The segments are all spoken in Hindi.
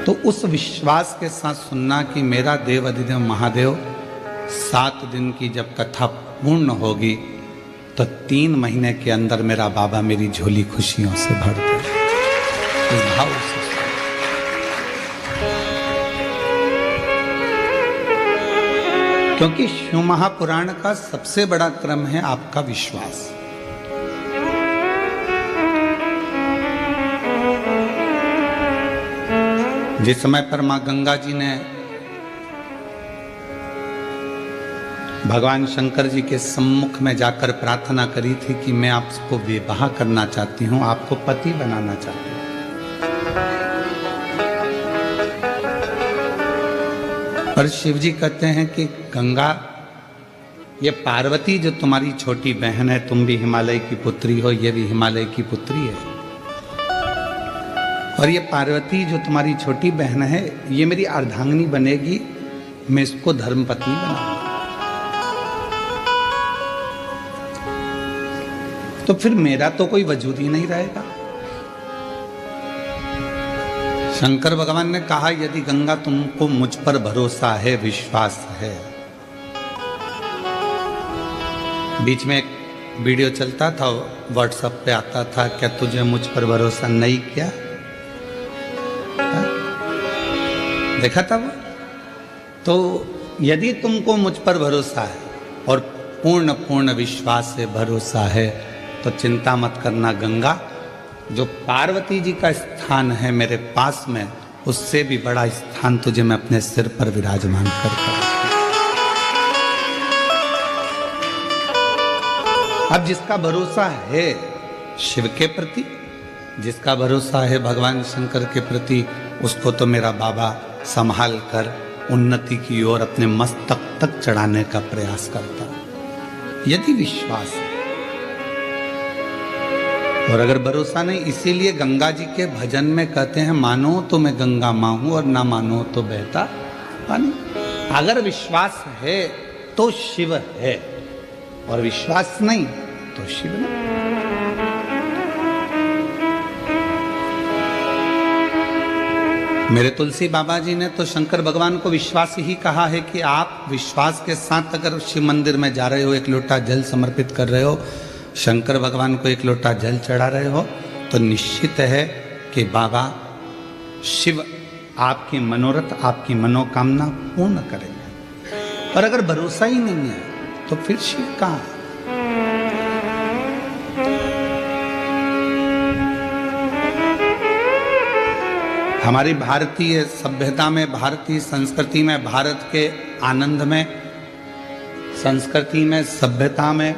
तो उस विश्वास के साथ सुनना कि मेरा देव अधिदेव महादेव 7 दिन की जब कथा पूर्ण होगी तो 3 महीने के अंदर मेरा बाबा मेरी झोली खुशियों से भर दे। इस भाव से क्योंकि शिव महापुराण का सबसे बड़ा क्रम है आपका विश्वास। जिस समय पर मां गंगा जी ने भगवान शंकर जी के सम्मुख में जाकर प्रार्थना करी थी कि मैं आपको विवाह करना चाहती हूं, आपको पति बनाना चाहती हूं, पर शिव जी कहते हैं कि गंगा, ये पार्वती जो तुम्हारी छोटी बहन है, तुम भी हिमालय की पुत्री हो, ये भी हिमालय की पुत्री है, और ये पार्वती जो तुम्हारी छोटी बहन है ये मेरी अर्धांगिनी बनेगी, मैं इसको धर्मपत्नी बनाऊंगा। तो फिर मेरा तो कोई वजूद ही नहीं रहेगा। शंकर भगवान ने कहा यदि गंगा तुमको मुझ पर भरोसा है, विश्वास है। बीच में एक वीडियो चलता था, व्हाट्सएप पे आता था, क्या तुझे मुझ पर भरोसा नहीं किया? देखा था वो? तो यदि तुमको मुझ पर भरोसा है और पूर्ण विश्वास से भरोसा है तो चिंता मत करना गंगा, जो पार्वती जी का स्थान है मेरे पास में, उससे भी बड़ा स्थान तुझे मैं अपने सिर पर विराजमान करता हूं। अब जिसका भरोसा है शिव के प्रति, जिसका भरोसा है भगवान शंकर के प्रति, उसको तो मेरा बाबा संभाल कर उन्नति की ओर अपने मस्तक तक चढ़ाने का प्रयास करता है, यदि विश्वास है। और अगर भरोसा नहीं, इसीलिए गंगा जी के भजन में कहते हैं मानो तो मैं गंगा मां हूं और ना मानो तो बहता पानी। अगर विश्वास है तो शिव है, और विश्वास नहीं तो शिव नहीं। मेरे तुलसी बाबा जी ने तो शंकर भगवान को विश्वास ही कहा है कि आप विश्वास के साथ अगर शिव मंदिर में जा रहे हो, एक लोटा जल समर्पित कर रहे हो, शंकर भगवान को एक लोटा जल चढ़ा रहे हो, तो निश्चित है कि बाबा शिव आपकी मनोरथ, आपकी मनोकामना पूर्ण करेंगे। और अगर भरोसा ही नहीं है तो फिर शिव कहाँ? हमारी भारतीय सभ्यता में, भारतीय संस्कृति में, भारत के आनंद में, संस्कृति में, सभ्यता में,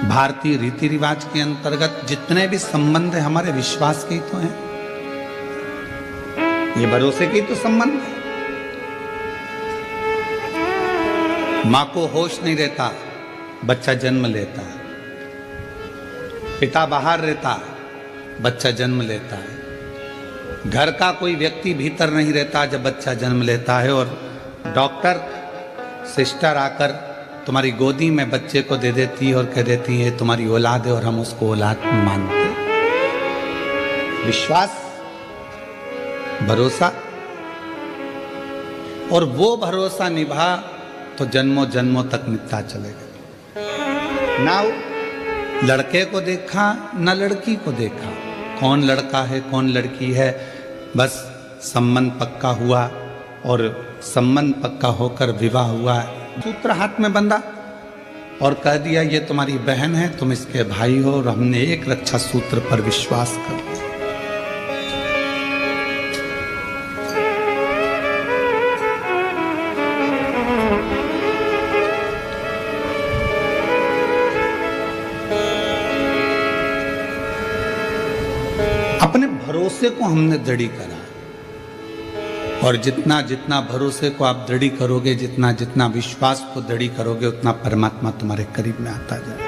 भारतीय रीति रिवाज के अंतर्गत जितने भी संबंध है हमारे विश्वास के ही तो हैं, ये भरोसे के ही तो संबंध है। मां को होश नहीं रहता, बच्चा जन्म लेता है, पिता बाहर रहता, बच्चा जन्म लेता है, घर का कोई व्यक्ति भीतर नहीं रहता जब बच्चा जन्म लेता है, और डॉक्टर सिस्टर आकर तुम्हारी गोदी में बच्चे को दे देती है और कह देती है तुम्हारी औलाद है, और हम उसको औलाद मानते। विश्वास, भरोसा, और वो भरोसा निभा तो जन्मों जन्मों तक मिटता चलेगा। ना लड़के को देखा ना लड़की को देखा, कौन लड़का है कौन लड़की है, बस संबंध पक्का हुआ, और संबंध पक्का होकर विवाह हुआ, सूत्र हाथ में बंधा और कह दिया ये तुम्हारी बहन है, तुम इसके भाई हो, और हमने एक रक्षा सूत्र पर विश्वास कर लिया। अपने भरोसे को हमने दृढ़ करा, और जितना जितना भरोसे को आप दृढ़ करोगे, जितना जितना विश्वास को दृढ़ करोगे, उतना परमात्मा तुम्हारे करीब में आता जाए।